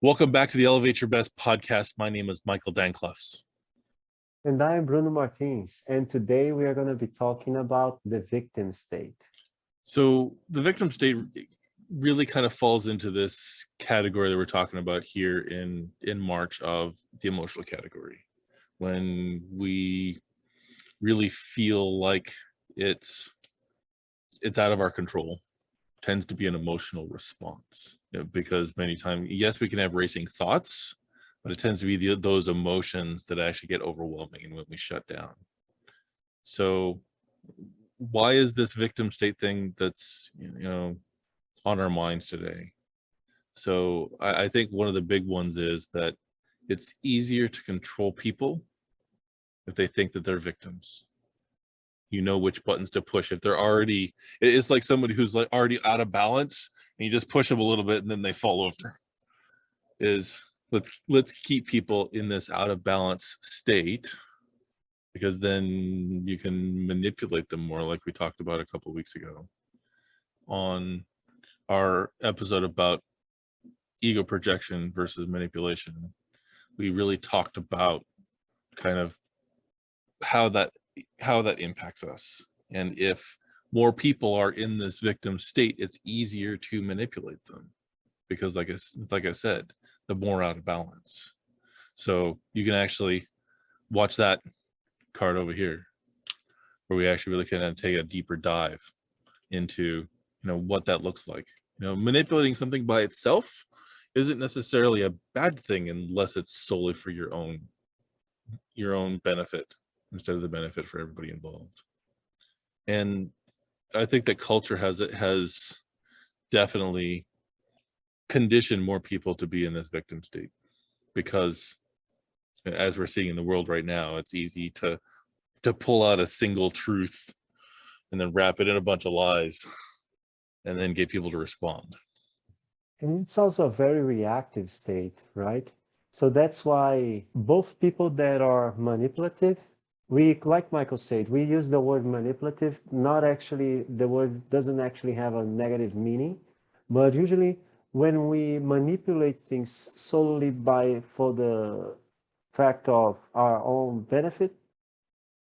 Welcome back to the Elevate Your Best podcast. My name is Michael Danklefs. And I'm Bruno Martins, and today we are going to be talking about the victim state. So the victim state really kind of falls into this category that we're talking about here in March of the emotional category, when we really feel like it's out of our control. Tends to be an emotional response, because many times, yes, we can have racing thoughts, but it tends to be those emotions that actually get overwhelming and when we shut down. So why is this victim state thing that's on our minds today? So I think one of the big ones is that it's easier to control people if they think that they're victims. You know which buttons to push. If they're already, it's like somebody who's like already out of balance and you just push them a little bit and then they fall over. Let's keep people in this out of balance state, because then you can manipulate them more, like we talked about a couple of weeks ago on our episode about ego projection versus manipulation. We really talked about kind of how that impacts us, and if more people are in this victim state, it's easier to manipulate them, because like I said, the more out of balance. So you can actually watch that card over here, where we actually really kind of take a deeper dive into what that looks like. Manipulating something by itself isn't necessarily a bad thing unless it's solely for your own benefit instead of the benefit for everybody involved. And I think that culture has definitely conditioned more people to be in this victim state, because as we're seeing in the world right now, it's easy to pull out a single truth and then wrap it in a bunch of lies and then get people to respond. And it's also a very reactive state, right? So that's why both people that are manipulative, like Michael said, we use the word manipulative, not actually, the word doesn't actually have a negative meaning, but usually when we manipulate things solely for the fact of our own benefit,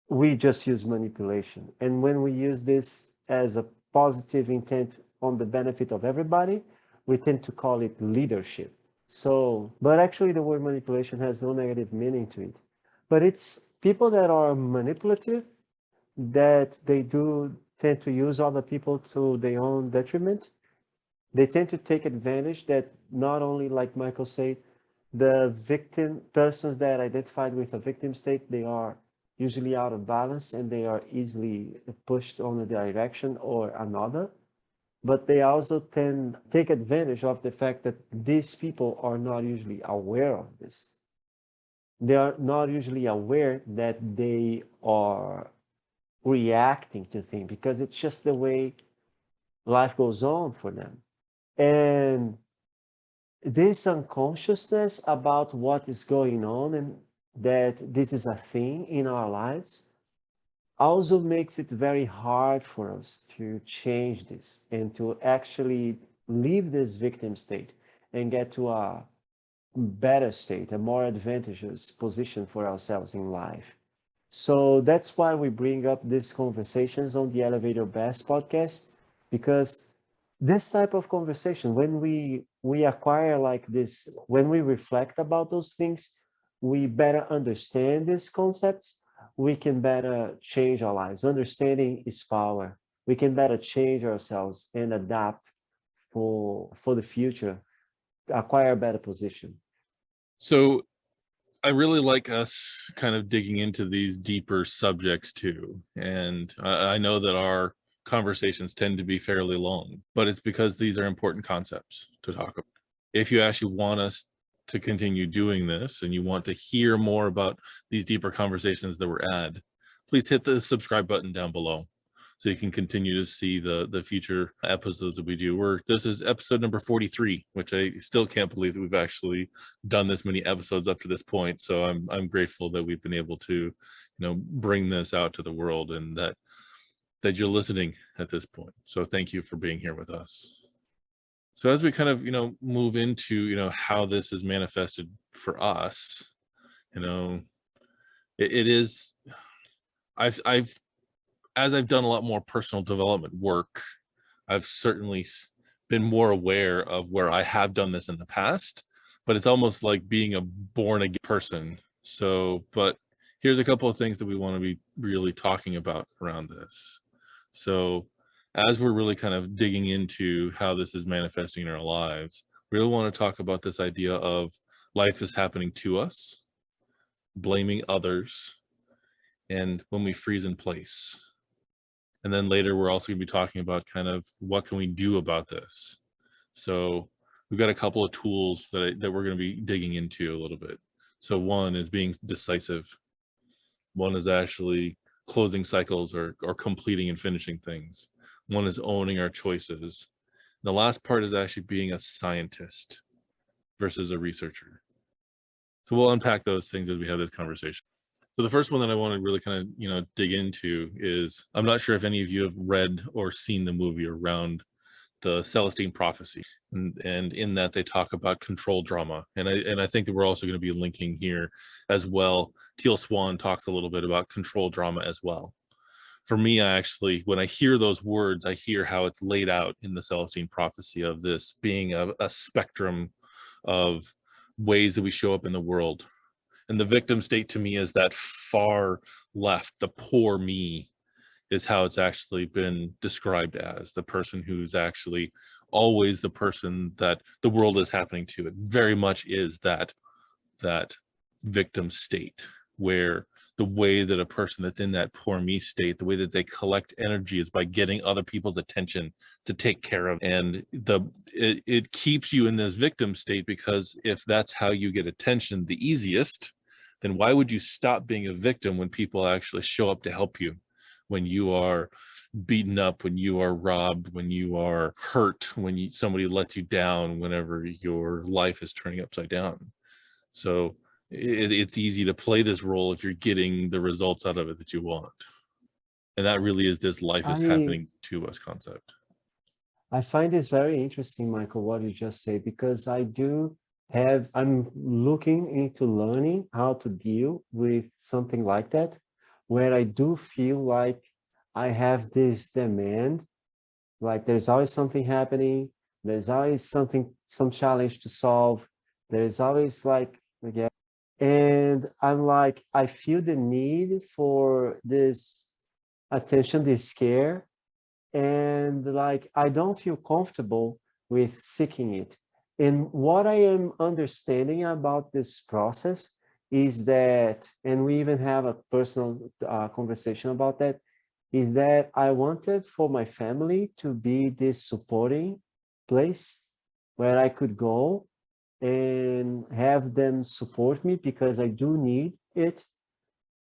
we just use manipulation. And when we use this as a positive intent on the benefit of everybody, we tend to call it leadership. So, but actually the word manipulation has no negative meaning to it. But it's people that are manipulative, that they do tend to use other people to their own detriment. They tend to take advantage that not only, like Michael said, the victim persons that identified with a victim state, they are usually out of balance and they are easily pushed on a direction or another. But they also take advantage of the fact that these people are not usually aware of this. They are not usually aware that they are reacting to things, because it's just the way life goes on for them. And this unconsciousness about what is going on and that this is a thing in our lives also makes it very hard for us to change this and to actually leave this victim state and get to a better state, a more advantageous position for ourselves in life. So that's why we bring up these conversations on the Elevate Your Best podcast, because this type of conversation, when we acquire like this, when we reflect about those things, we better understand these concepts, we can better change our lives. Understanding is power. We can better change ourselves and adapt for the future, acquire a better position. So I really like us kind of digging into these deeper subjects too. And I know that our conversations tend to be fairly long, but it's because these are important concepts to talk about. If you actually want us to continue doing this and you want to hear more about these deeper conversations that we're at, please hit the subscribe button down below so you can continue to see the future episodes that we do. This is episode number 43, which I still can't believe that we've actually done this many episodes up to this point. So I'm grateful that we've been able to bring this out to the world, and that you're listening at this point. So thank you for being here with us. So as we kind of, move into, how this is manifested for us, it is, I've, as I've done a lot more personal development work, I've certainly been more aware of where I have done this in the past, but it's almost like being a born again person. So, but here's a couple of things that we want to be really talking about around this. So as we're really kind of digging into how this is manifesting in our lives, we really want to talk about this idea of life is happening to us, blaming others, and when we freeze in place. And then later, we're also going to be talking about kind of what can we do about this. So we've got a couple of tools that we're going to be digging into a little bit. So one is being decisive. One is actually closing cycles or completing and finishing things. One is owning our choices. The last part is actually being a scientist versus a researcher. So we'll unpack those things as we have this conversation. So the first one that I want to really kind of, dig into is, I'm not sure if any of you have read or seen the movie around the Celestine prophecy. And in that they talk about control drama. And I think that we're also going to be linking here as well. Teal Swan talks a little bit about control drama as well. For me, I actually, when I hear those words, I hear how it's laid out in the Celestine prophecy of this being a spectrum of ways that we show up in the world. And the victim state to me is that far left, the poor me is how it's actually been described as, the person who's actually always the person that the world is happening to. It very much is that victim state, where the way that a person that's in that poor me state, the way that they collect energy is by getting other people's attention to take care of. And it keeps you in this victim state, because if that's how you get attention the easiest, then why would you stop being a victim when people actually show up to help you? When you are beaten up, when you are robbed, when you are hurt, when somebody lets you down, whenever your life is turning upside down. So it's easy to play this role if you're getting the results out of it that you want. And that really is this life is happening to us concept. I find this very interesting, Michael, what you just said, because I'm looking into learning how to deal with something like that, where I do feel like I have this demand, like there's always something happening, there's always some challenge to solve, there's always like, again, and I'm like, I feel the need for this attention, this care, and like I don't feel comfortable with seeking it. And what I am understanding about this process is that, and we even have a personal conversation about that, is that I wanted for my family to be this supporting place where I could go and have them support me, because I do need it.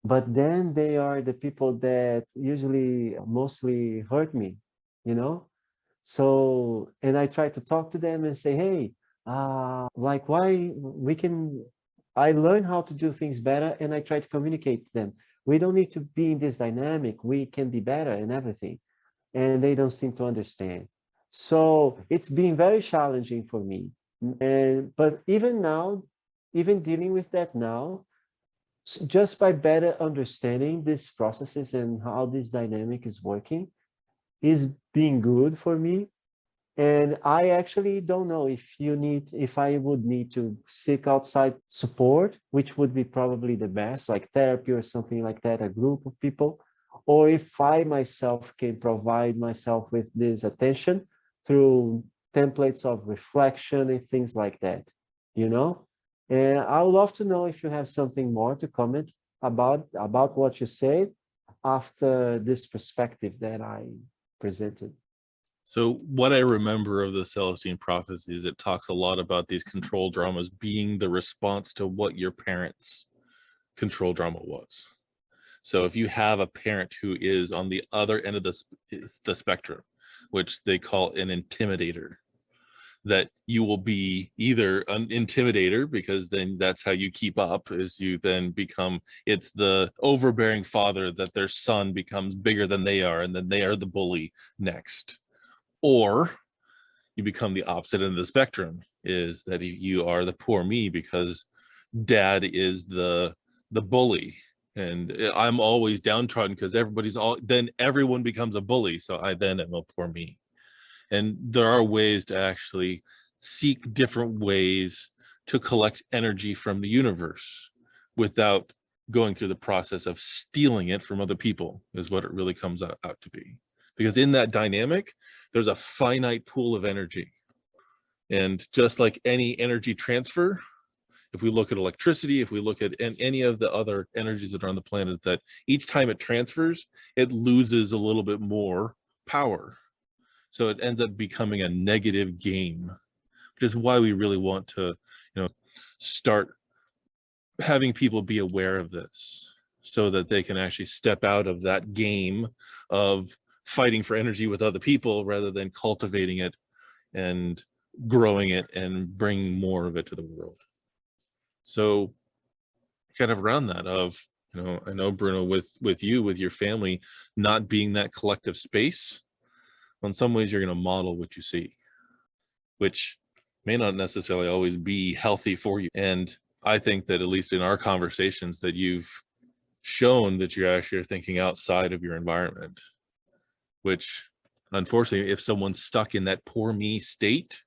But then they are the people that usually mostly hurt me, you know? So, and I try to talk to them and say, hey, like why we can, I learn how to do things better, and I try to communicate to them. We don't need to be in this dynamic. We can be better and everything. And they don't seem to understand. So it's been very challenging for me. But even now, even dealing with that now, just by better understanding these processes and how this dynamic is working is being good for me. And I actually don't know if I would need to seek outside support, which would be probably the best, like therapy or something like that, a group of people, or if I myself can provide myself with this attention through templates of reflection and things like that, you know? And I would love to know if you have something more to comment about what you said after this perspective that I presented. So what I remember of the Celestine prophecy is it talks a lot about these control dramas being the response to what your parents' control drama was. So if you have a parent who is on the other end of the spectrum, which they call an intimidator, that you will be either an intimidator, because then that's how you keep up, is you then become, it's the overbearing father that their son becomes bigger than they are, and then they are the bully next. Or you become the opposite end of the spectrum, is that you are the poor me because dad is the bully, and I'm always downtrodden because then everyone becomes a bully, so I then am a poor me. And there are ways to actually seek different ways to collect energy from the universe without going through the process of stealing it from other people, is what it really comes out to be. Because in that dynamic, there's a finite pool of energy. And just like any energy transfer, if we look at electricity, if we look at any of the other energies that are on the planet, that each time it transfers, it loses a little bit more power. So it ends up becoming a negative game, which is why we really want to, start having people be aware of this so that they can actually step out of that game of fighting for energy with other people rather than cultivating it and growing it and bringing more of it to the world. So kind of around that of, I know Bruno, with you, with your family, not being that collective space, in some ways you're going to model what you see, which may not necessarily always be healthy for you. And I think that at least in our conversations that you've shown that you actually are thinking outside of your environment, which unfortunately, if someone's stuck in that poor me state,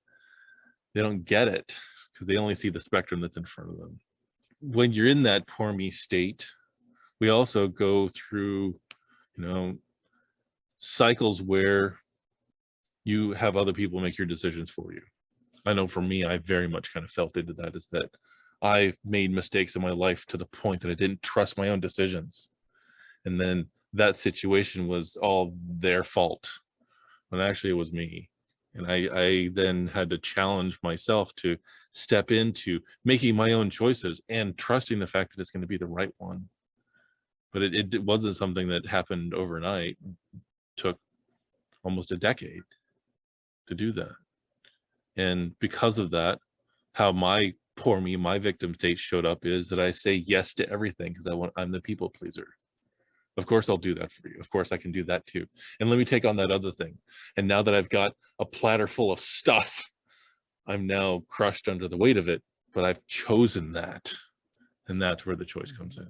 they don't get it because they only see the spectrum that's in front of them. When you're in that poor me state, we also go through, cycles where you have other people make your decisions for you. I know for me, I very much kind of felt into that, is that I made mistakes in my life to the point that I didn't trust my own decisions. And then that situation was all their fault, when actually it was me. And I then had to challenge myself to step into making my own choices and trusting the fact that it's going to be the right one. But it wasn't something that happened overnight. It took almost a decade to do that. And because of that, how my poor me, my victim state showed up is that I say yes to everything because I'm the people pleaser. Of course I'll do that for you. Of course I can do that too. And let me take on that other thing. And now that I've got a platter full of stuff, I'm now crushed under the weight of it, but I've chosen that. And that's where the choice comes in.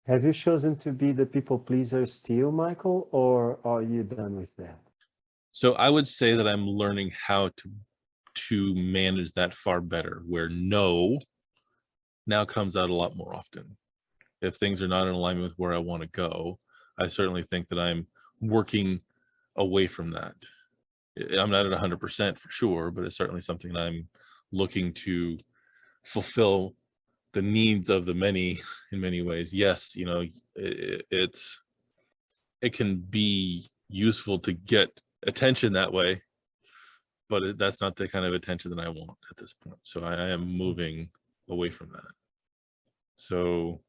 Have you chosen to be the people pleaser still, Michael, or are you done with that? So I would say that I'm learning how to manage that far better, where no now comes out a lot more often. If things are not in alignment with where I want to go, I certainly think that I'm working away from that. I'm not at 100% for sure, but it's certainly something that I'm looking to fulfill the needs of the many in many ways. Yes, it can be useful to get attention that way, but that's not the kind of attention that I want at this point. So I am moving away from that. So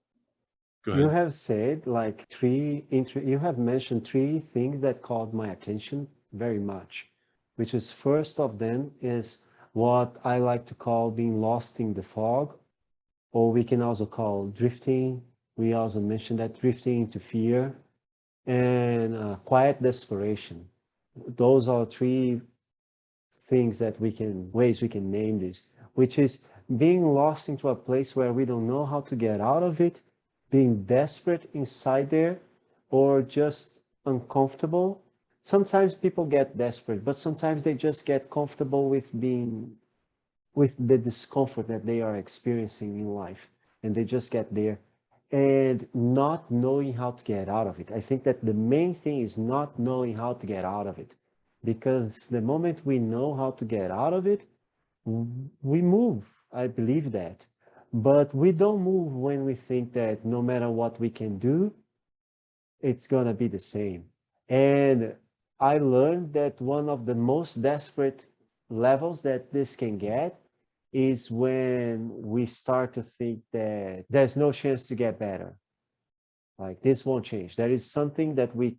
go ahead. You have said like you have mentioned three things that caught my attention very much, which is first of them is what I like to call being lost in the fog, or we can also call drifting. We also mentioned that drifting into fear and quiet desperation. Those are three things that ways we can name this, which is being lost into a place where we don't know how to get out of it, being desperate inside there, or just uncomfortable. Sometimes people get desperate, but sometimes they just get comfortable with the discomfort that they are experiencing in life, and they just get there and not knowing how to get out of it. I think that the main thing is not knowing how to get out of it, because the moment we know how to get out of it, we move. I believe that. But we don't move when we think that no matter what we can do, it's going to be the same. And I learned that one of the most desperate levels that this can get is when we start to think that there's no chance to get better. Like this won't change. There is something that we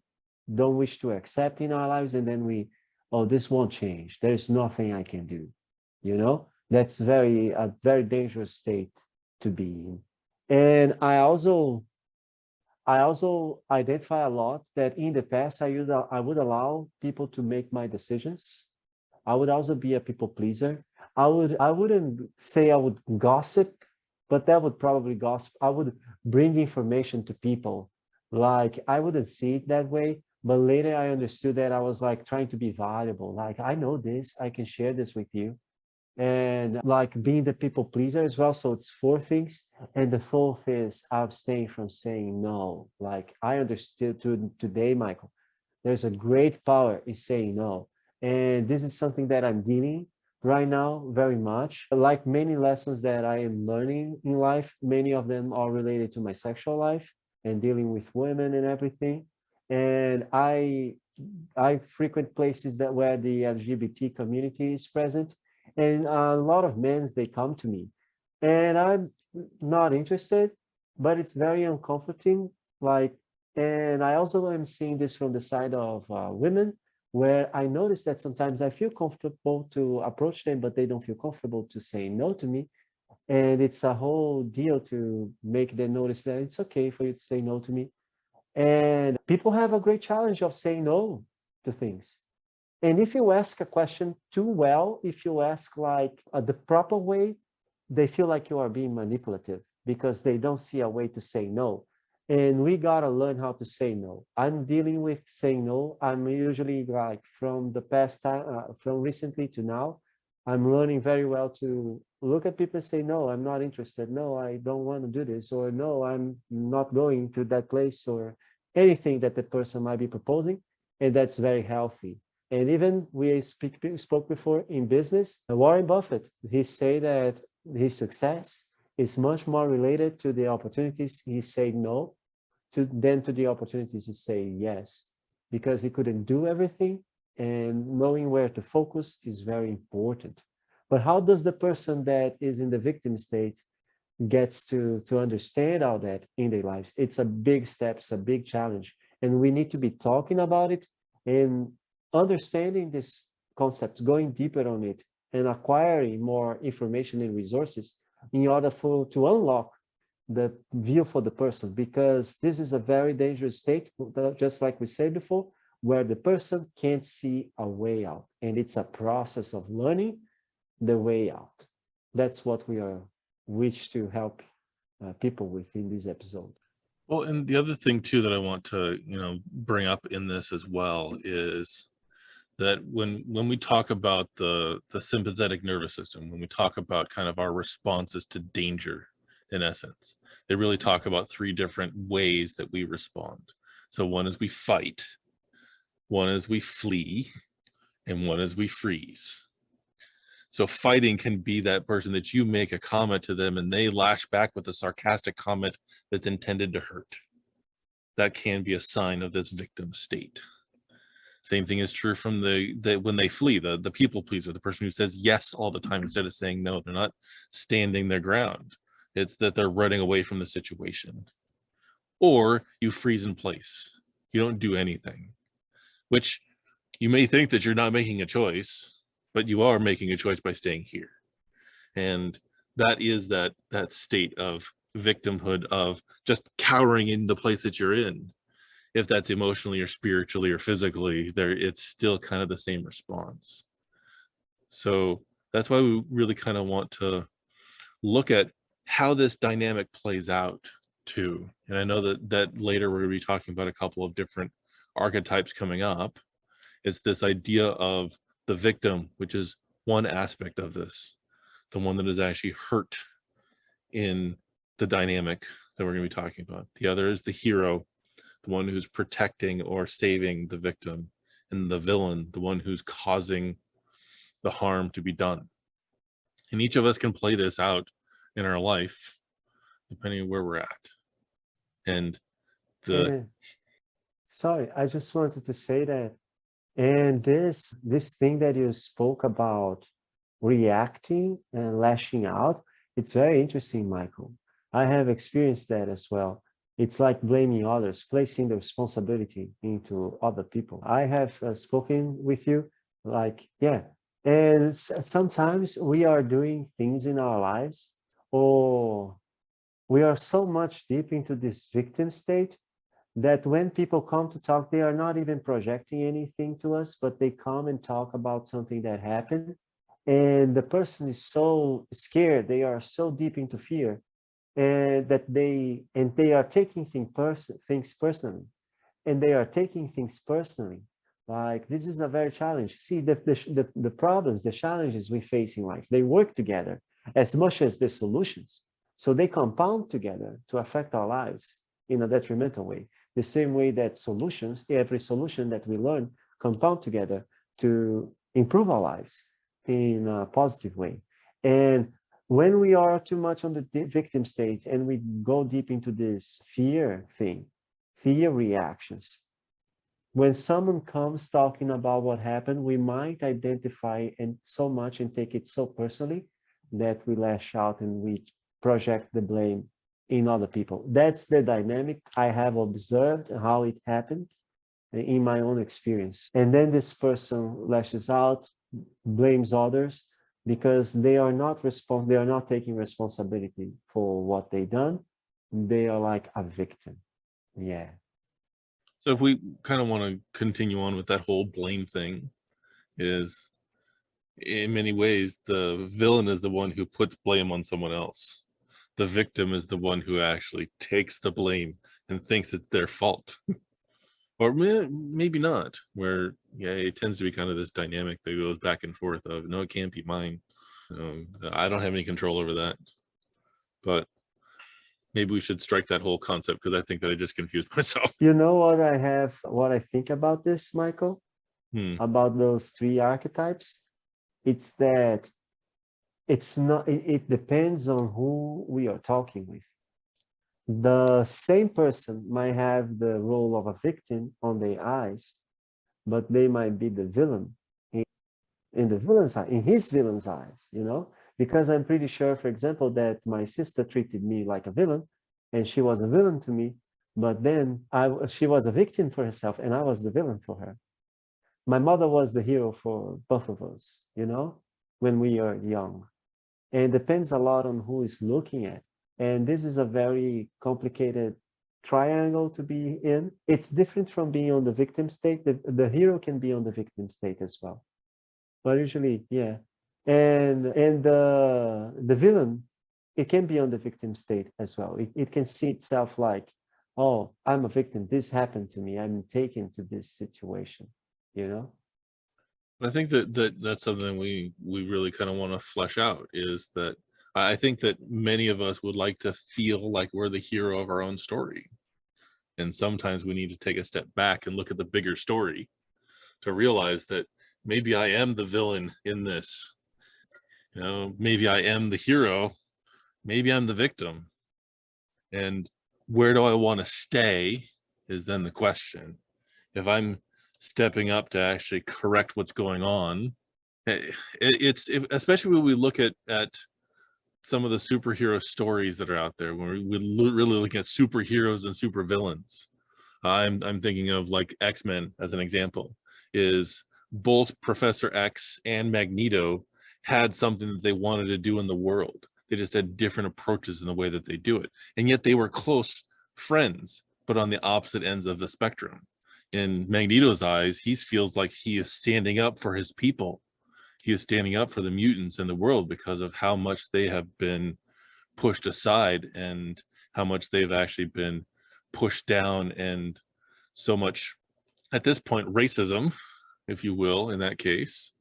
don't wish to accept in our lives, and then oh, this won't change. There's nothing I can do. That's a very dangerous state to be in. And I also identify a lot that in the past I would allow people to make my decisions. I would also be a people pleaser. I wouldn't say I would gossip, but that would probably gossip. I would bring information to people. Like I wouldn't see it that way, but later I understood that I was like trying to be valuable. Like I know this, I can share this with you. And like being the people pleaser as well. So it's four things. And the fourth is abstain from saying no. Like I understood today, Michael, there's a great power in saying no. And this is something that I'm dealing right now very much. Like many lessons that I am learning in life, many of them are related to my sexual life and dealing with women and everything. And I frequent places that where the LGBT community is present, and a lot of men they come to me, and I'm not interested, but it's very uncomforting. Like, and I also am seeing this from the side of women, where I notice that sometimes I feel comfortable to approach them, but they don't feel comfortable to say no to me, and it's a whole deal to make them notice that it's okay for you to say no to me. And people have a great challenge of saying no to things. And if you ask a question too well, if you ask like the proper way, they feel like you are being manipulative because they don't see a way to say no. And we gotta learn how to say no. I'm dealing with saying no. I'm usually like from the past time, from recently to now, I'm learning very well to look at people and say, no, I'm not interested. No, I don't want to do this. Or no, I'm not going to that place or anything that the person might be proposing. And that's very healthy. And even spoke before in business, Warren Buffett, he said that his success is much more related to the opportunities he said no to than to the opportunities he say yes, because he couldn't do everything, and knowing where to focus is very important. But how does the person that is in the victim state gets to understand all that in their lives? It's a big step, it's a big challenge, and we need to be talking about it and understanding this concept, going deeper on it, and acquiring more information and resources in order to unlock the view for the person, because this is a very dangerous state, just like we said before, where the person can't see a way out, and it's a process of learning the way out. That's what we are wish to help people with in this episode. Well, and the other thing too that I want to, bring up in this as well is that when we talk about the sympathetic nervous system, when we talk about kind of our responses to danger, in essence, they really talk about three different ways that we respond. So one is we fight, one is we flee, and one is we freeze. So fighting can be that person that you make a comment to them and they lash back with a sarcastic comment that's intended to hurt. That can be a sign of this victim state. Same thing is true from the when they flee, the people pleaser, the person who says yes all the time instead of saying no. They're not standing their ground. It's that they're running away from the situation. Or you freeze in place. You don't do anything, which you may think that you're not making a choice, but you are making a choice by staying here. And that is that state of victimhood, of just cowering in the place that you're in. If that's emotionally or spiritually or physically, it's still kind of the same response. So that's why we really kind of want to look at how this dynamic plays out too. And I know that later we're going to be talking about a couple of different archetypes coming up. It's this idea of the victim, which is one aspect of this, the one that is actually hurt in the dynamic that we're going to be talking about. The other is the hero, the one who's protecting or saving the victim, and the villain, the one who's causing the harm to be done. And each of us can play this out in our life, depending on where we're at. And sorry, I just wanted to say that, and this thing that you spoke about, reacting and lashing out, it's very interesting, Michael. I have experienced that as well. It's like blaming others, placing the responsibility into other people. I have spoken with you, like, yeah. And sometimes we are doing things in our lives, or we are so much deep into this victim state that when people come to talk, they are not even projecting anything to us, but they come and talk about something that happened. And the person is so scared, they are so deep into fear, and that they are taking things personally, and they are taking things personally. Like, this is a very challenge. See, the problems, the challenges we face in life, they work together as much as the solutions. So they compound together to affect our lives in a detrimental way. The same way that solutions, every solution that we learn, compound together to improve our lives in a positive way. And when we are too much on the victim state and we go deep into this fear thing, fear reactions, when someone comes talking about what happened, we might identify and so much and take it so personally that we lash out and we project the blame in other people. That's the dynamic I have observed how it happened in my own experience. And then this person lashes out, blames others because they are not taking responsibility for what they done. They are like a victim. Yeah. So if we kind of want to continue on with that whole blame thing, is in many ways the villain is the one who puts blame on someone else. The victim is the one who actually takes the blame and thinks it's their fault. Or maybe not, where it tends to be kind of this dynamic that goes back and forth of, no, it can't be mine. I don't have any control over that. But maybe we should strike that whole concept, because I think that I just confused myself. You know what I think about this, Michael? About those three archetypes? It's that it depends on who we are talking with. The same person might have the role of a victim on their eyes, but they might be the villain in the villain's eye, in his villain's eyes, because I'm pretty sure, for example, that my sister treated me like a villain and she was a villain to me, but then she was a victim for herself and I was the villain for her. My mother was the hero for both of us, when we are young. And it depends a lot on who is looking at. And this is a very complicated triangle to be in. It's different from being on the victim state. The hero can be on the victim state as well. But usually, yeah. And the villain, it can be on the victim state as well. It can see itself like, oh, I'm a victim. This happened to me. I'm taken to this situation, I think that's something we really kind of want to flesh out, is that I think that many of us would like to feel like we're the hero of our own story. And sometimes we need to take a step back and look at the bigger story to realize that maybe I am the villain in this. Maybe I am the hero, maybe I'm the victim. And where do I want to stay is then the question. If I'm stepping up to actually correct what's going on, especially when we look at some of the superhero stories that are out there, when we really look at superheroes and supervillains. I'm thinking of like X-Men as an example. Is both Professor X and Magneto had something that they wanted to do in the world. They just had different approaches in the way that they do it, and yet they were close friends, but on the opposite ends of the spectrum. In Magneto's eyes, he feels like he is standing up for his people. He is standing up for the mutants in the world because of how much they have been pushed aside and how much they've actually been pushed down, and so much, at this point, racism, if you will, in that case.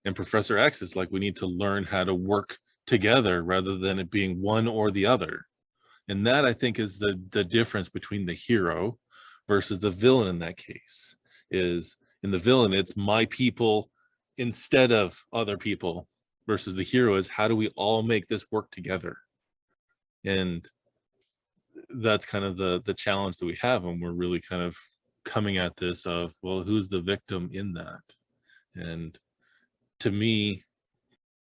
And Professor X is like, we need to learn how to work together rather than it being one or the other. And that, I think, is the difference between the hero versus the villain in that case. Is in the villain, it's my people instead of other people, versus the hero is, how do we all make this work together? And that's kind of the challenge that we have, and we're really kind of coming at this of, well, who's the victim in that? And to me,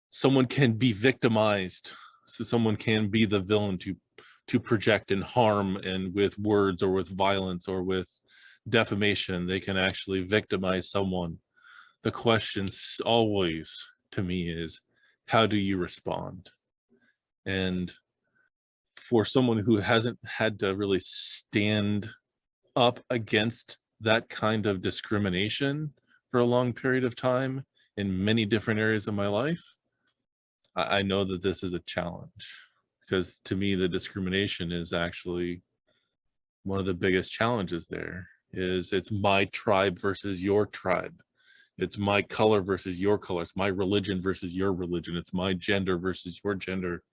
someone can be victimized, so someone can be the villain to project and harm, and with words or with violence or with defamation, they can actually victimize someone. The question always to me is, how do you respond? And for someone who hasn't had to really stand up against that kind of discrimination for a long period of time in many different areas of my life, I know that this is a challenge, because to me, the discrimination is actually one of the biggest challenges there. Is it's my tribe versus your tribe. It's my color versus your color. It's my religion versus your religion. It's my gender versus your gender.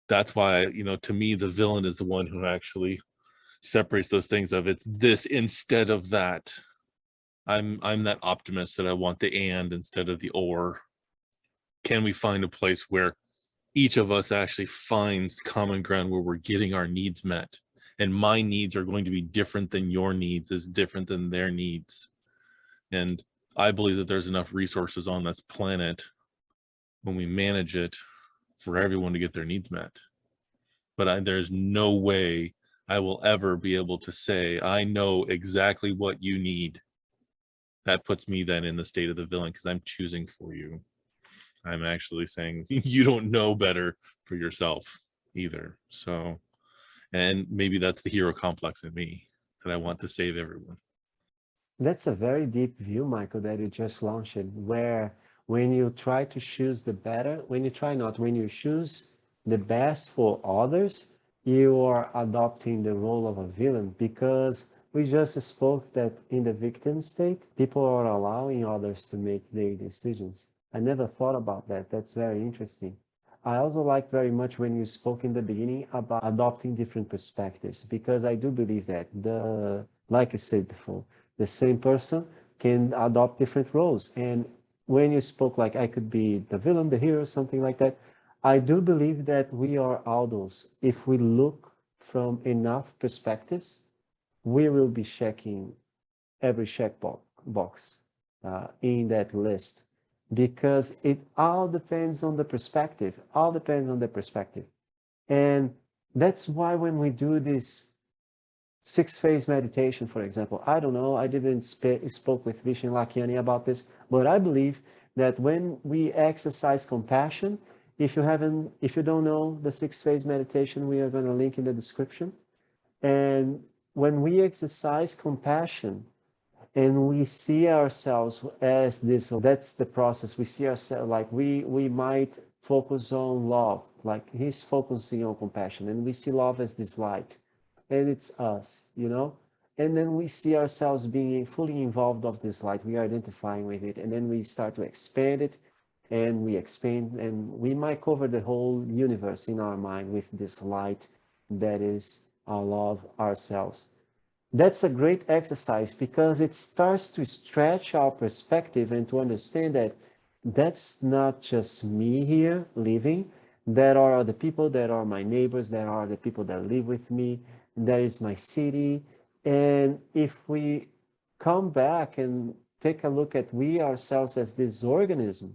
That's why, to me, the villain is the one who actually separates those things of it's this instead of that. I'm that optimist that I want the and instead of the or. Can we find a place where each of us actually finds common ground where we're getting our needs met? And my needs are going to be different than your needs, is different than their needs. And I believe that there's enough resources on this planet when we manage it for everyone to get their needs met. But there's no way I will ever be able to say, I know exactly what you need. That puts me then in the state of the villain, because I'm choosing for you. I'm actually saying you don't know better for yourself either. So, and maybe that's the hero complex in me, that I want to save everyone. That's a very deep view, Michael, that you just launched, where when you try to choose the better, when you choose the best for others, you are adopting the role of a villain, because we just spoke that in the victim state, people are allowing others to make their decisions. I never thought about that. That's very interesting. I also like very much when you spoke in the beginning about adopting different perspectives, because I do believe that like I said before, the same person can adopt different roles. And when you spoke like I could be the villain, the hero, something like that, I do believe that we are all those. If we look from enough perspectives, we will be checking every box in that list, because it all depends on the perspective, all depends on the perspective. And that's why when we do this 6-phase meditation, for example, I don't know, I didn't spoke with Vishen Lakiani about this, but I believe that when we exercise compassion, if you don't know the 6-phase meditation, we are going to link in the description. And when we exercise compassion and we see ourselves as this, that's the process. We see ourselves like we might focus on love, like he's focusing on compassion, and we see love as this light, and it's us, and then we see ourselves being fully involved of this light. We are identifying with it, and then we start to expand it, and we expand, and we might cover the whole universe in our mind with this light that is our love, ourselves. That's a great exercise, because it starts to stretch our perspective and to understand that that's not just me here living. There are the people that are my neighbors, there are the people that live with me, there is my city. And if we come back and take a look at we ourselves as this organism,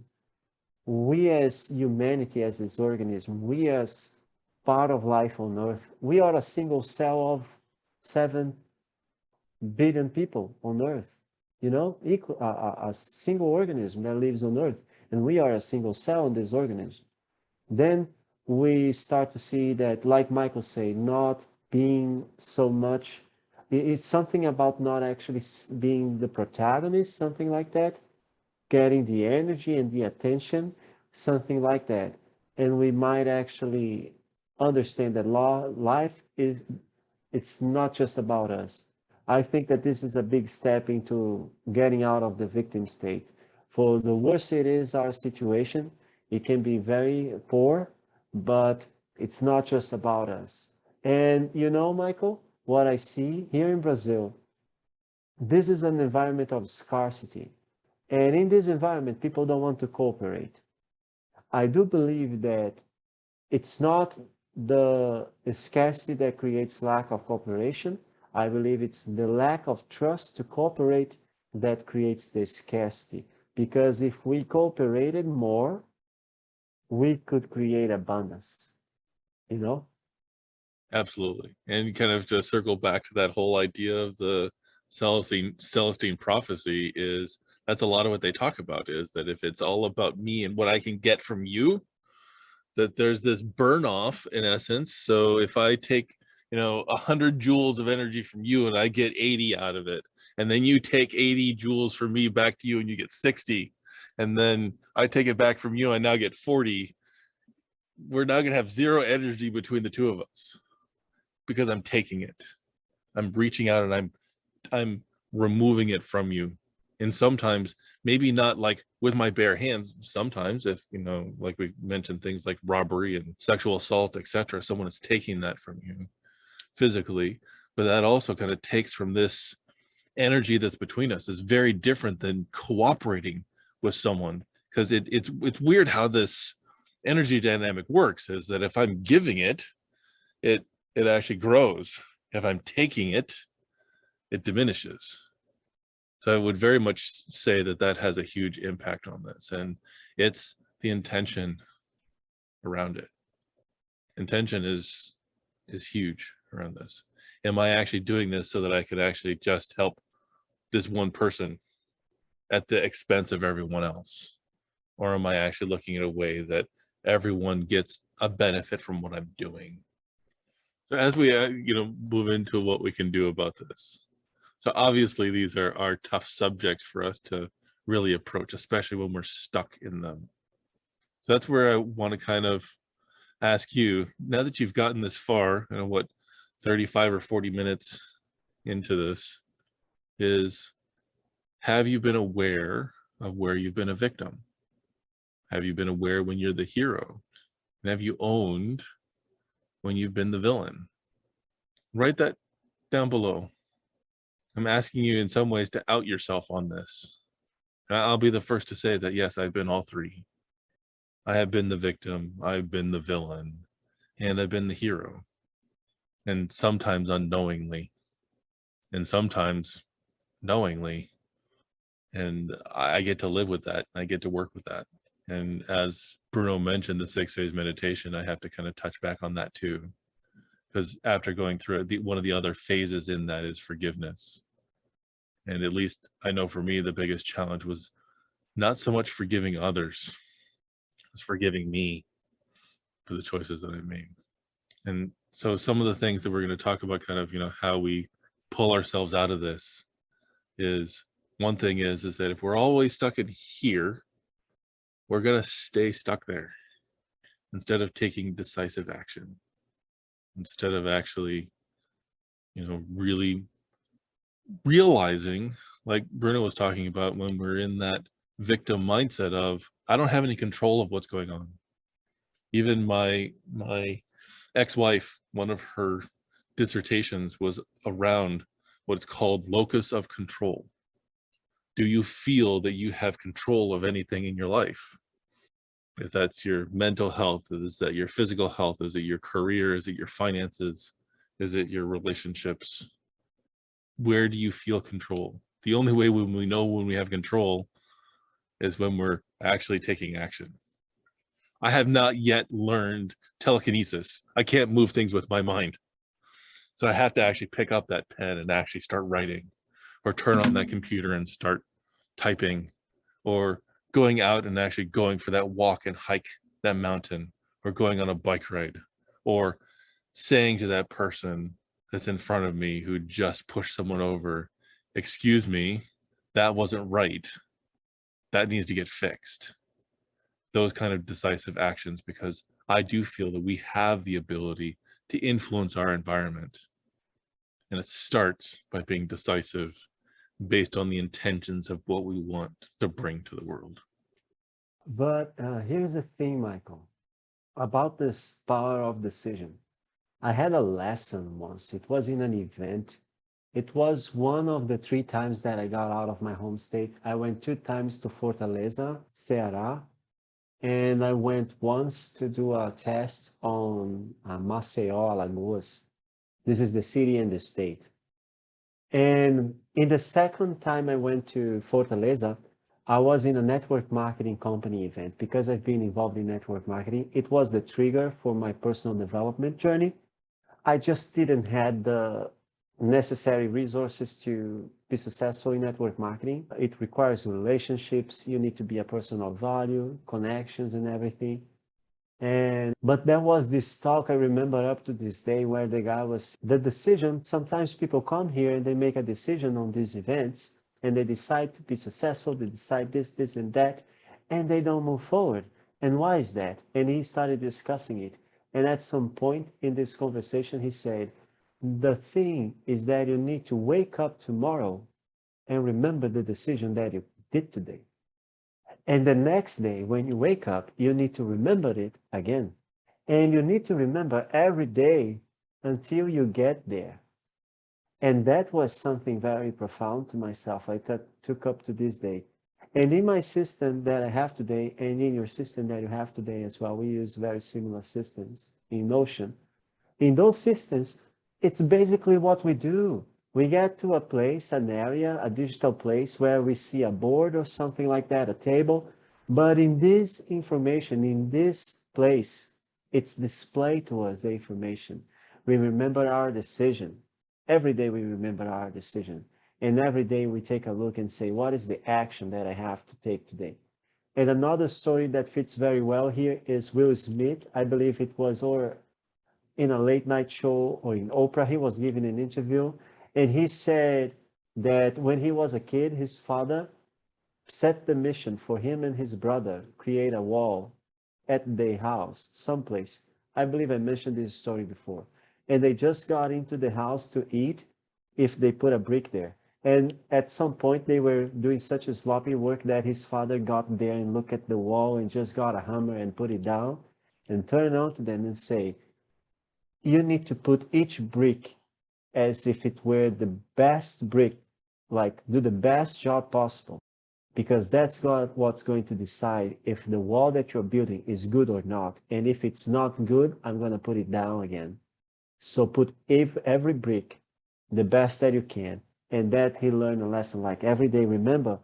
we as humanity as this organism, we as part of life on Earth, we are a single cell of 7 billion people on Earth, equal, a single organism that lives on Earth, and we are a single cell in this organism. Then we start to see that, like Michael said, not being so much, it's something about not actually being the protagonist, something like that, getting the energy and the attention, something like that. And we might actually understand that life is, it's not just about us. I think that this is a big step into getting out of the victim state. For the worse it is our situation, it can be very poor, but it's not just about us. And Michael, what I see here in Brazil, this is an environment of scarcity. And in this environment, people don't want to cooperate. I do believe that it's not the scarcity that creates lack of cooperation. I believe it's the lack of trust to cooperate that creates the scarcity. Because if we cooperated more, we could create abundance, Absolutely. And kind of to circle back to that whole idea of the Celestine prophecy, is that's a lot of what they talk about, is that if it's all about me and what I can get from you, that there's this burn off in essence. So if 100 joules of energy from you and I get 80 out of it. And then you take 80 joules from me back to you and you get 60. And then I take it back from you, I now get 40. We're now going to have zero energy between the two of us because I'm taking it. I'm reaching out and I'm removing it from you. And sometimes, maybe not like with my bare hands, sometimes if, like we mentioned, things like robbery and sexual assault, etc., someone is taking that from you physically, but that also kind of takes from this energy that's between us. Is very different than cooperating with someone, because it's weird how this energy dynamic works, is that if I'm giving it, it actually grows. If I'm taking it, it diminishes. So I would very much say that has a huge impact on this, and it's the intention around it. Intention is huge around this. Am I actually doing this so that I could actually just help this one person at the expense of everyone else? Or am I actually looking at a way that everyone gets a benefit from what I'm doing? So as we move into what we can do about this. So obviously these are tough subjects for us to really approach, especially when we're stuck in them. So that's where I want to kind of ask you, now that you've gotten this far, 35 or 40 minutes into this, is have you been aware of where you've been a victim? Have you been aware when you're the hero? And have you owned when you've been the villain? Write that down below. I'm asking you in some ways to out yourself on this. And I'll be the first to say that, yes, I've been all three. I have been the victim, I've been the villain, and I've been the hero. And sometimes unknowingly, and sometimes knowingly. And I get to live with that. I get to work with that. And as Bruno mentioned, the 6 days meditation, I have to kind of touch back on that too. Because after going through it, one of the other phases in that is forgiveness. And at least I know for me, the biggest challenge was not so much forgiving others, it's forgiving me for the choices that I've made. And so some of the things that we're going to talk about, kind of, how we pull ourselves out of this, is one thing is that if we're always stuck in here, we're going to stay stuck there instead of taking decisive action, instead of actually, really realizing, like Bruno was talking about, when we're in that victim mindset of, I don't have any control of what's going on. Even my ex-wife, one of her dissertations was around what's called locus of control. Do you feel that you have control of anything in your life? If that's your mental health, is that your physical health? Is it your career? Is it your finances? Is it your relationships? Where do you feel control? The only way when we know when we have control is when we're actually taking action. I have not yet learned telekinesis. I can't move things with my mind. So I have to actually pick up that pen and actually start writing, or turn on that computer and start typing, or going out and actually going for that walk and hike that mountain, or going on a bike ride, or saying to that person that's in front of me who just pushed someone over, excuse me, that wasn't right. That needs to get fixed. Those kind of decisive actions, because I do feel that we have the ability to influence our environment. And it starts by being decisive based on the intentions of what we want to bring to the world. But here's the thing, Michael, about this power of decision. I had a lesson once. It was in an event. It was one of the 3 times that I got out of my home state. I went 2 times to Fortaleza, Ceará, and I went once to do a test on Maceió, Alagoas. This is the city and the state. And in the second time I went to Fortaleza, I was in a network marketing company event. Because I've been involved in network marketing, it was the trigger for my personal development journey. I just didn't have the necessary resources to be successful in network marketing. It requires relationships. You need to be a person of value, connections, and everything. But there was this talk I remember up to this day where the guy was the decision. Sometimes people come here and they make a decision on these events and they decide to be successful. They decide this, and that, and they don't move forward. And why is that? And he started discussing it. And at some point in this conversation, he said, the thing is that you need to wake up tomorrow and remember the decision that you did today. And the next day, when you wake up, you need to remember it again. And you need to remember every day until you get there. And that was something very profound to myself. I took up to this day. And in my system that I have today, and in your system that you have today as well, we use very similar systems in Notion. In those systems, it's basically what we do. We get to a place, an area, a digital place where we see a board or something like that, a table. But in this information, in this place, it's displayed to us, the information. We remember our decision. Every day we remember our decision. And every day we take a look and say, what is the action that I have to take today? And another story that fits very well here is Will Smith. I believe it was or in a late night show or in Oprah, he was giving an interview, and he said that when he was a kid, his father set the mission for him and his brother create a wall at their house, someplace. I believe I mentioned this story before. And they just got into the house to eat if they put a brick there. And at some point, they were doing such a sloppy work that his father got there and looked at the wall and just got a hammer and put it down and turned on to them and say, you need to put each brick as if it were the best brick, like do the best job possible, because that's what's going to decide if the wall that you're building is good or not. And if it's not good, I'm going to put it down again. So put every brick the best that you can. And that he learned a lesson like every day, remember,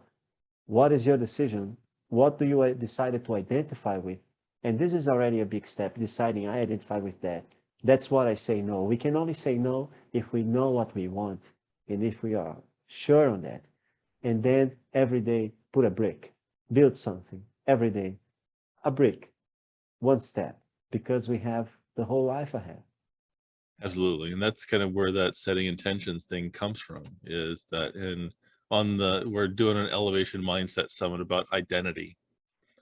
what is your decision? What do you decide to identify with? And this is already a big step, deciding I identify with that. That's what I say no. We can only say no if we know what we want and if we are sure on that. And then every day, put a brick, build something every day, a brick, one step, because we have the whole life ahead. Absolutely. And that's kind of where that setting intentions thing comes from, is that we're doing an elevation mindset summit about identity.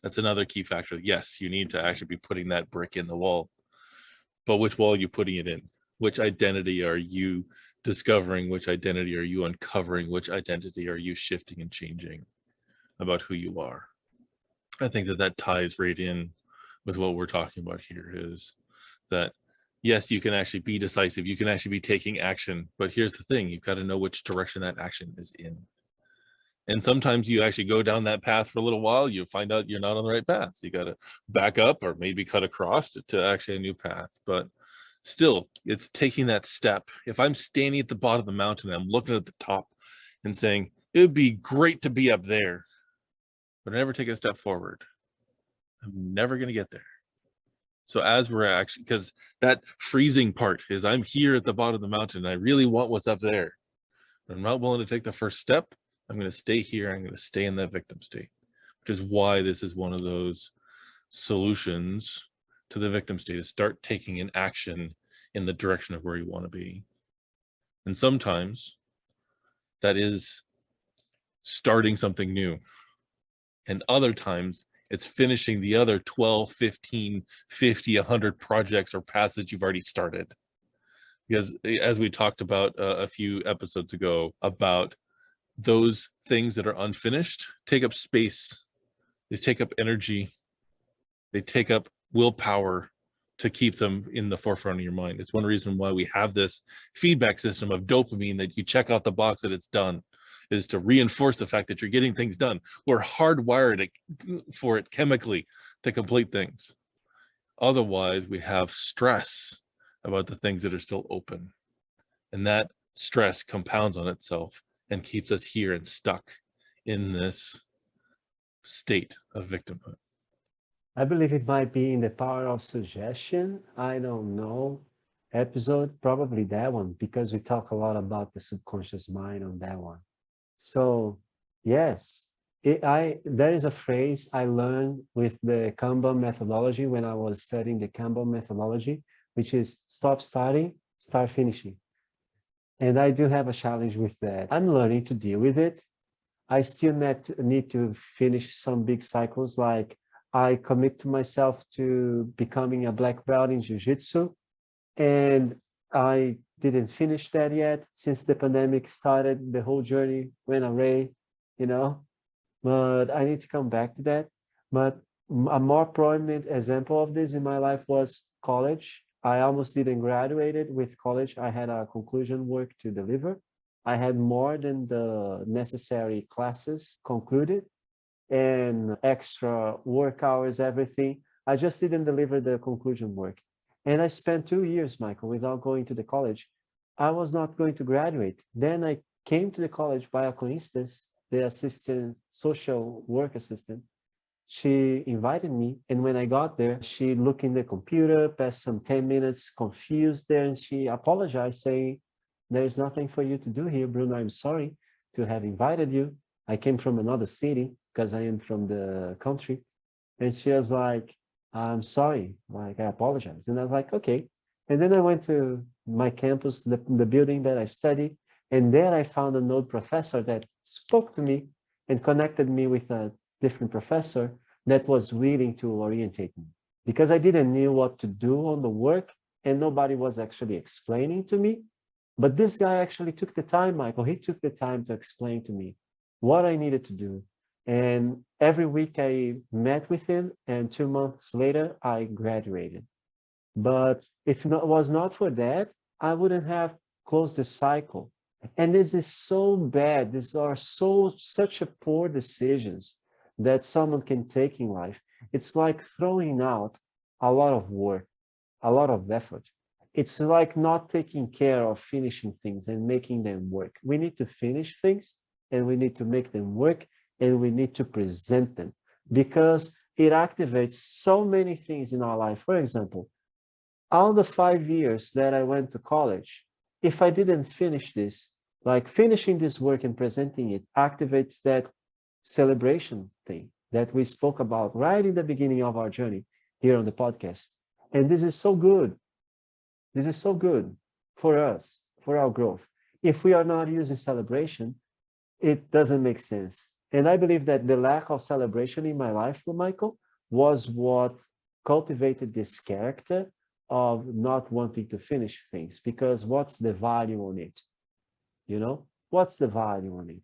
That's another key factor. Yes, you need to actually be putting that brick in the wall, but which wall are you putting it in? Which identity are you discovering? Which identity are you uncovering? Which identity are you shifting and changing about who you are? I think that ties right in with what we're talking about here, is that yes, you can actually be decisive. You can actually be taking action, but here's the thing. You've got to know which direction that action is in. And sometimes you actually go down that path for a little while, you find out you're not on the right path. So you got to back up or maybe cut across to actually a new path. But still, it's taking that step. If I'm standing at the bottom of the mountain, I'm looking at the top and saying, it would be great to be up there, but I never take a step forward, I'm never going to get there. So as we're actually, because that freezing part is I'm here at the bottom of the mountain and I really want what's up there. I'm not willing to take the first step. I'm going to stay here. I'm going to stay in that victim state, which is why this is one of those solutions to the victim state, is start taking an action in the direction of where you want to be. And sometimes that is starting something new. And other times it's finishing the other 12, 15, 50, 100 projects or paths that you've already started. Because as we talked about a few episodes ago, about those things that are unfinished take up space, they take up energy, they take up willpower to keep them in the forefront of your mind. It's one reason why we have this feedback system of dopamine, that you check out the box that it's done, is to reinforce the fact that you're getting things done. We're hardwired for it chemically to complete things. Otherwise, we have stress about the things that are still open. And that stress compounds on itself and keeps us here and stuck in this state of victimhood. I believe it might be in the power of suggestion. I don't know. Episode, probably that one, because we talk a lot about the subconscious mind on that one. So, yes, There is a phrase I learned with the Kanban methodology when I was studying the Kanban methodology, which is stop starting, start finishing. And I do have a challenge with that. I'm learning to deal with it. I still need to finish some big cycles, like I commit to myself to becoming a black belt in jiu-jitsu, and I didn't finish that yet. Since the pandemic started, the whole journey went away, you know, but I need to come back to that. But a more prominent example of this in my life was college. I almost didn't graduate with college. I had a conclusion work to deliver. I had more than the necessary classes concluded and extra work hours, everything. I just didn't deliver the conclusion work. And I spent 2 years, Michael, without going to the college. I was not going to graduate. Then I came to the college by a coincidence. The assistant, social work assistant, she invited me. And when I got there, she looked in the computer, passed some 10 minutes confused there, and she apologized, saying, there's nothing for you to do here, Bruno. I'm sorry to have invited you. I came from another city because I am from the country. And she was like, I'm sorry, like I apologize. And I was like, okay. And then I went to my campus, the building that I studied, and there I found an old professor that spoke to me and connected me with a different professor that was willing to orientate me, because I didn't know what to do on the work and nobody was actually explaining to me. But this guy actually took the time, Michael. He took the time to explain to me what I needed to do. And every week I met with him, and 2 months later, I graduated. But if it was not for that, I wouldn't have closed the cycle. And this is so bad. These are such a poor decisions that someone can take in life. It's like throwing out a lot of work, a lot of effort. It's like not taking care of finishing things and making them work. We need to finish things and we need to make them work, and we need to present them, because it activates so many things in our life. For example, all the 5 years that I went to college, if I didn't finish this, like finishing this work and presenting it activates that celebration thing that we spoke about right in the beginning of our journey here on the podcast. And this is so good. This is so good for us, for our growth. If we are not using celebration, it doesn't make sense. And I believe that the lack of celebration in my life, Michael, was what cultivated this character of not wanting to finish things, because what's the value on it? You know, what's the value on it?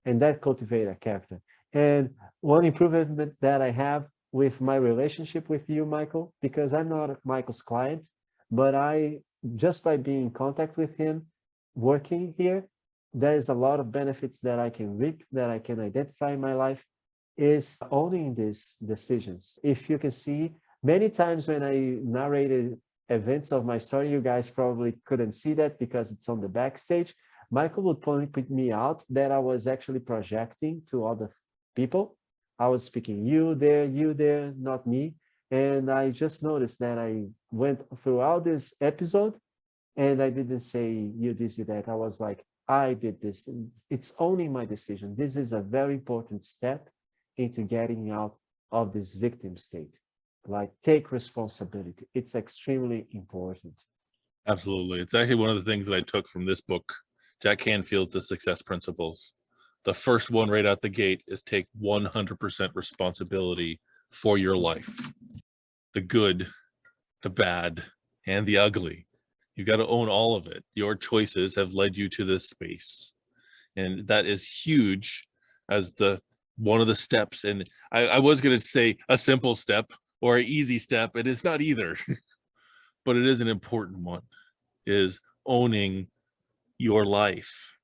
And that cultivated a character. And one improvement that I have with my relationship with you, Michael, because I'm not Michael's client, but I, just by being in contact with him, working here, there's a lot of benefits that I can reap, that I can identify in my life, is owning these decisions. If you can see, many times when I narrated events of my story, you guys probably couldn't see that because it's on the backstage. Michael would point me out that I was actually projecting to other people. I was speaking you there, not me. And I just noticed that I went throughout this episode and I didn't say you this, you that. I was like, I did this. It's owning my decision. This is a very important step into getting out of this victim state. Like, take responsibility. It's extremely important. Absolutely. It's actually one of the things that I took from this book, Jack Canfield's The Success Principles. The first one right out the gate is take 100% responsibility for your life. The good, the bad, and the ugly. You got to own all of it. Your choices have led you to this space. And that is huge as the one of the steps. And I was going to say a simple step or an easy step. It is not either, but it is an important one, is owning your life.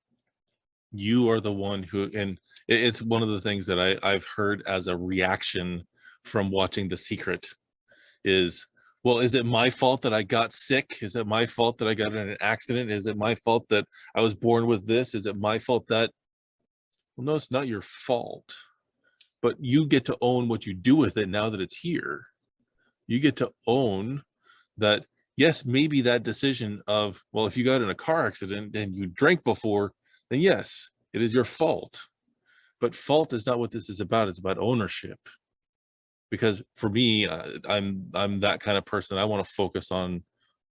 You are the one who, and it's one of the things that I've heard as a reaction from watching The Secret is, well, is it my fault that I got sick? Is it my fault that I got in an accident? Is it my fault that I was born with this? Is it my fault that, well, no, it's not your fault, but you get to own what you do with it now that it's here. You get to own that, yes, maybe that decision of, well, if you got in a car accident and you drank before, then yes, it is your fault. But fault is not what this is about. It's about ownership. Because for me, I'm that kind of person. I want to focus on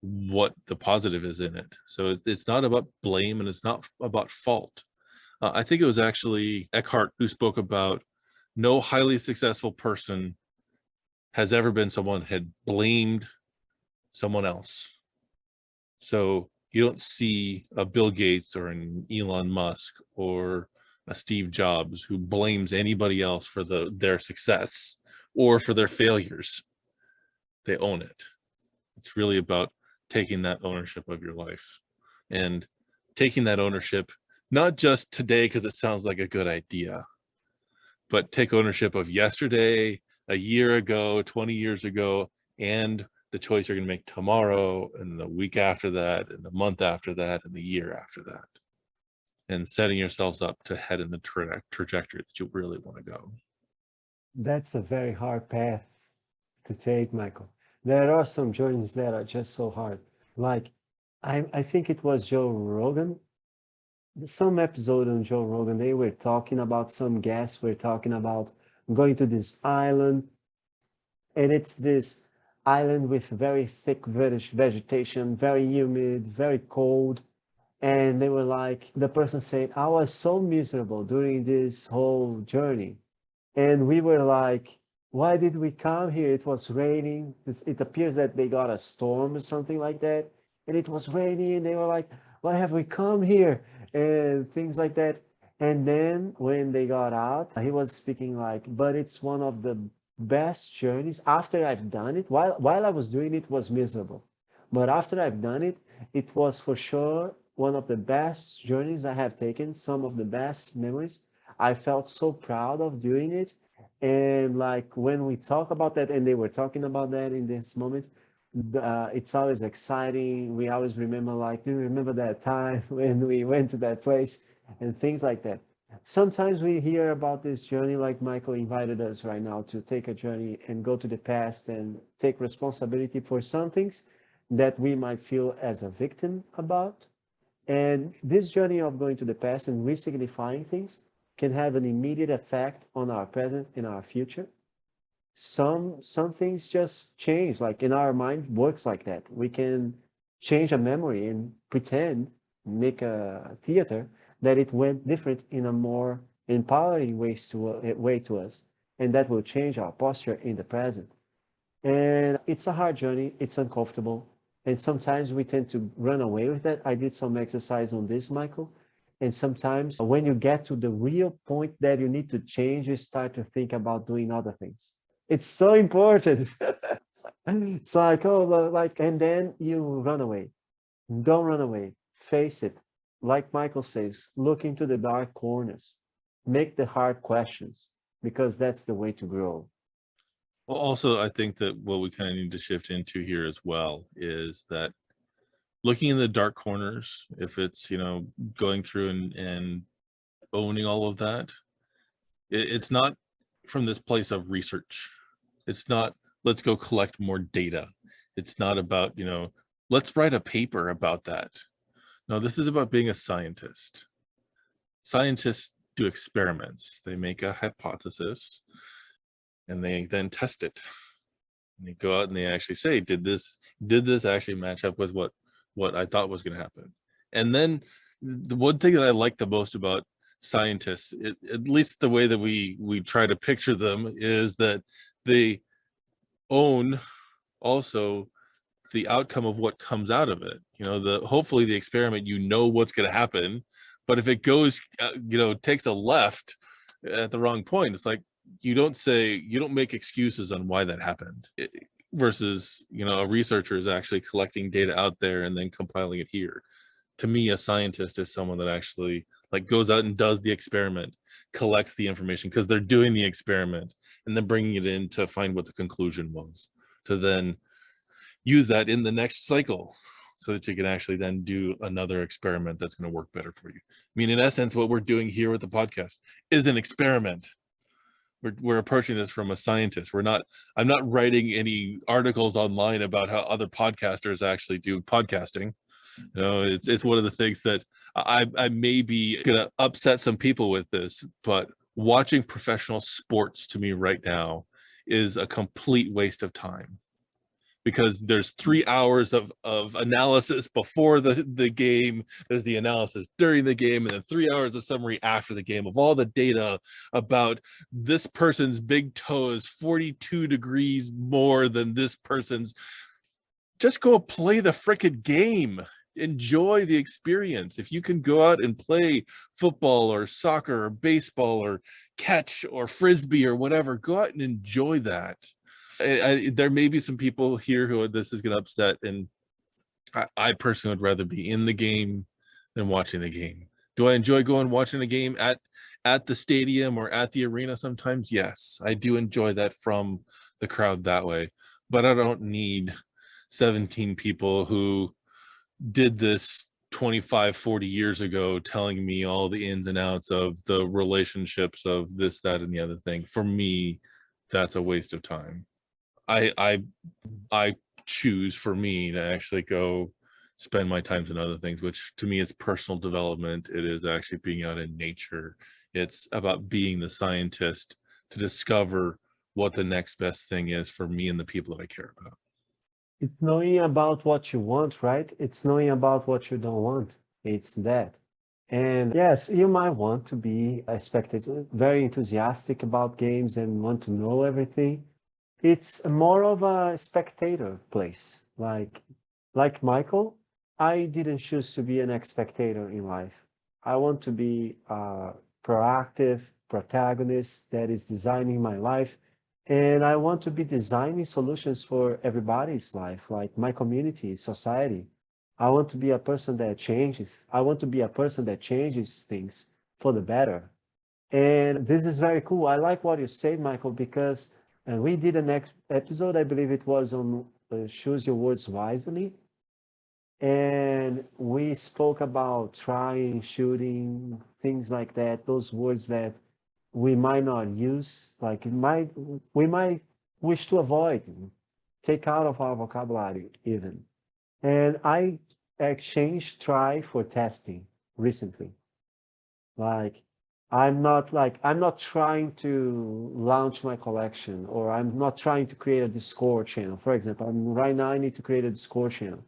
what the positive is in it. So it's not about blame and it's not about fault. I think it was actually Eckhart who spoke about no highly successful person has ever been someone had blamed someone else. So you don't see a Bill Gates or an Elon Musk or a Steve Jobs who blames anybody else for their success or for their failures. They own it. It's really about taking that ownership of your life and taking that ownership, not just today because it sounds like a good idea, but take ownership of yesterday, a year ago, 20 years ago, and the choice you're going to make tomorrow and the week after that and the month after that and the year after that, and setting yourselves up to head in the trajectory that you really want to go. That's a very hard path to take, Michael. There are some journeys that are just so hard. Like, I think it was Joe Rogan, some episode on Joe Rogan, they were talking about, some guests were talking about going to this island, and it's this island with very thick vegetation, very humid, very cold. And they were like, the person said, I was so miserable during this whole journey. And we were like, why did we come here? It was raining. It appears that they got a storm or something like that. And it was raining, and they were like, why have we come here? And things like that. And then when they got out, he was speaking like, but it's one of the best journeys. After I've done it, while I was doing it, was miserable. But after I've done it, it was for sure one of the best journeys I have taken, some of the best memories. I felt so proud of doing it. And like when we talk about that, and they were talking about that in this moment, it's always exciting. We always remember, like, do you remember that time when we went to that place and things like that. Sometimes we hear about this journey, like Michael invited us right now to take a journey and go to the past and take responsibility for some things that we might feel as a victim about. And this journey of going to the past and re-signifying things can have an immediate effect on our present and our future. Some things just change, like in our mind works like that. We can change a memory and pretend, make a theater that it went different in a more empowering way to us, and that will change our posture in the present. And it's a hard journey, it's uncomfortable, and sometimes we tend to run away with that. I did some exercise on this, Michael. And sometimes when you get to the real point that you need to change, you start to think about doing other things. It's so important. It's like, oh, like, and then you run away. Don't run away. Face it. Like Michael says, look into the dark corners. Make the hard questions, because that's the way to grow. Well, also, I think that what we kind of need to shift into here as well is that looking in the dark corners, if it's, going through and owning all of that, it's not from this place of research. It's not, let's go collect more data. It's not about, let's write a paper about that. No, this is about being a scientist. Scientists do experiments. They make a hypothesis and they then test it. And they go out and they actually say, did this actually match up with what I thought was going to happen? And then the one thing that I like the most about scientists, at least the way that we try to picture them, is that they own also the outcome of what comes out of it. Hopefully the experiment, what's going to happen, but if it goes, takes a left at the wrong point, it's like, you don't make excuses on why that happened. Versus, a researcher is actually collecting data out there and then compiling it here. To me, a scientist is someone that actually goes out and does the experiment, collects the information because they're doing the experiment, and then bringing it in to find what the conclusion was, to then use that in the next cycle so that you can actually then do another experiment that's going to work better for you. I mean, in essence, what we're doing here with the podcast is an experiment. We're approaching this from a scientist. I'm not writing any articles online about how other podcasters actually do podcasting. It's one of the things that I may be gonna upset some people with this, but watching professional sports to me right now is a complete waste of time, because there's 3 hours of analysis before the game, there's the analysis during the game, and then 3 hours of summary after the game of all the data about this person's big toe is 42 degrees more than this person's. Just go play the frickin' game. Enjoy the experience. If you can go out and play football or soccer or baseball or catch or frisbee or whatever, go out and enjoy that. There may be some people here who this is going to upset, and I personally would rather be in the game than watching the game. Do I enjoy going watching a game at the stadium or at the arena sometimes? Yes, I do enjoy that from the crowd that way, but I don't need 17 people who did this 25, 40 years ago telling me all the ins and outs of the relationships of this, that, and the other thing. For me, that's a waste of time. I choose, for me, to actually go spend my time in other things, which to me is personal development. It is actually being out in nature. It's about being the scientist to discover what the next best thing is for me and the people that I care about. It's knowing about what you want, right? It's knowing about what you don't want. It's that. And yes, you might want to be a spectator, very enthusiastic about games and want to know everything. It's more of a spectator place. Like Michael, I didn't choose to be an spectator in life. I want to be a proactive protagonist that is designing my life. And I want to be designing solutions for everybody's life, like my community, society. I want to be a person that changes. I want to be a person that changes things for the better. And this is very cool. I like what you said, Michael, because we did a next episode, I believe it was on Choose Your Words Wisely. And we spoke about trying, shooting, things like that, those words that we might not use, like we might wish to avoid, take out of our vocabulary even. And I exchanged try for testing recently. Like I'm not trying to launch my collection, or I'm not trying to create a Discord channel. For example, right now I need to create a Discord channel,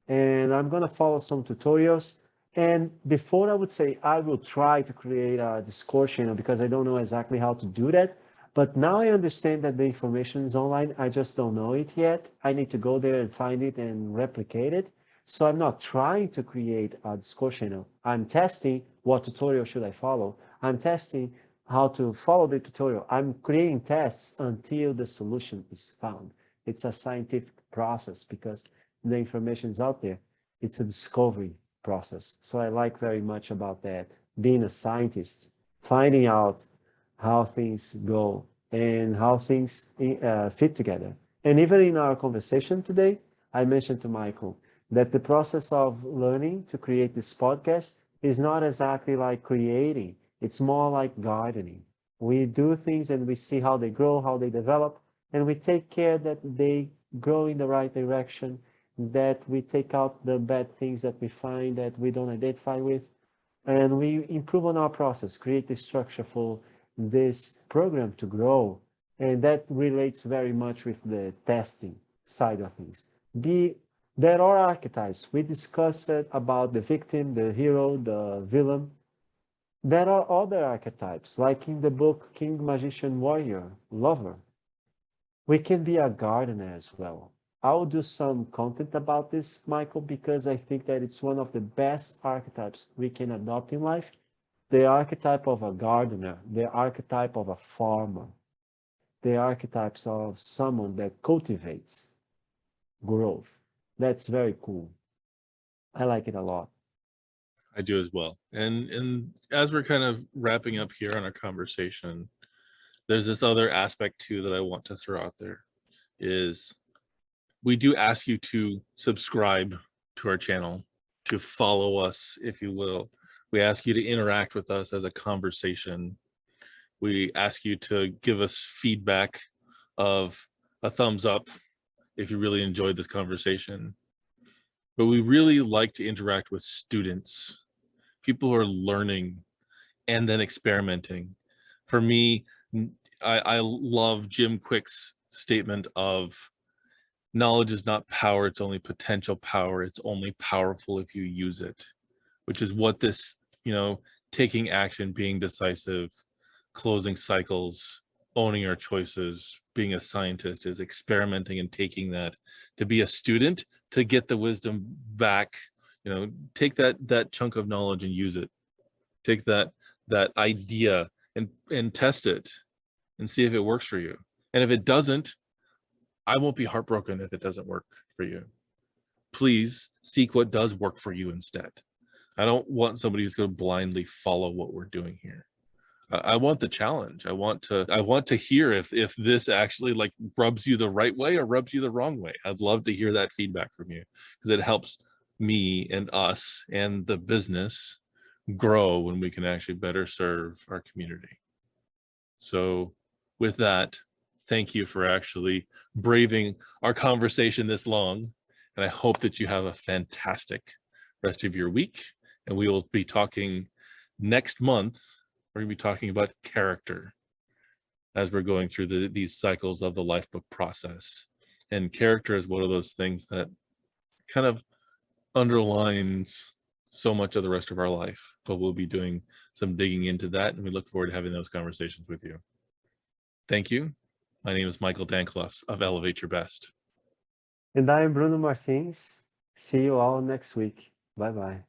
and I'm gonna follow some tutorials. And before I would say I will try to create a Discord channel because I don't know exactly how to do that. But now I understand that the information is online. I just don't know it yet. I need to go there and find it and replicate it. So I'm not trying to create a Discord channel. I'm testing what tutorial should I follow. I'm testing how to follow the tutorial. I'm creating tests until the solution is found. It's a scientific process because the information is out there. It's a discovery process. So I like very much about that. Being a scientist, finding out how things go and how things fit together. And even in our conversation today, I mentioned to Michael that the process of learning to create this podcast is not exactly like creating. It's more like gardening. We do things and we see how they grow, how they develop, and we take care that they grow in the right direction, that we take out the bad things that we find that we don't identify with, and we improve on our process, create the structure for this program to grow. And that relates very much with the testing side of things. There are archetypes. We discussed about the victim, the hero, the villain. There are other archetypes, like in the book King, Magician, Warrior, Lover. We can be a gardener as well. I'll do some content about this, Michael, because I think that it's one of the best archetypes we can adopt in life. The archetype of a gardener, the archetype of a farmer, the archetypes of someone that cultivates growth. That's very cool. I like it a lot. I do as well. And as we're kind of wrapping up here on our conversation, there's this other aspect too that I want to throw out there is we do ask you to subscribe to our channel, to follow us, if you will. We ask you to interact with us as a conversation. We ask you to give us feedback of a thumbs up if you really enjoyed this conversation. But we really like to interact with students, people who are learning and then experimenting, For me, I love Jim Quick's statement of knowledge is not power, it's only potential power. It's only powerful if you use it, which is what this, taking action, being decisive, closing cycles, owning our choices, being a scientist is experimenting and taking that to be a student, to get the wisdom back, take that chunk of knowledge and use it. Take that idea and test it and see if it works for you. And if it doesn't, I won't be heartbroken if it doesn't work for you. Please seek what does work for you instead. I don't want somebody who's going to blindly follow what we're doing here. I want the challenge. I want to hear if this actually like rubs you the right way or rubs you the wrong way. I'd love to hear that feedback from you, because it helps me and us and the business grow when we can actually better serve our community. So with that, thank you for actually braving our conversation this long. And I hope that you have a fantastic rest of your week. And we will be talking next month. We're going to be talking about character as we're going through these cycles of the lifebook process. And character is one of those things that kind of underlines so much of the rest of our life. But we'll be doing some digging into that, and we look forward to having those conversations with you. Thank you. My name is Michael Danklefs of Elevate Your Best. And I'm Bruno Martins. See you all next week. Bye-bye.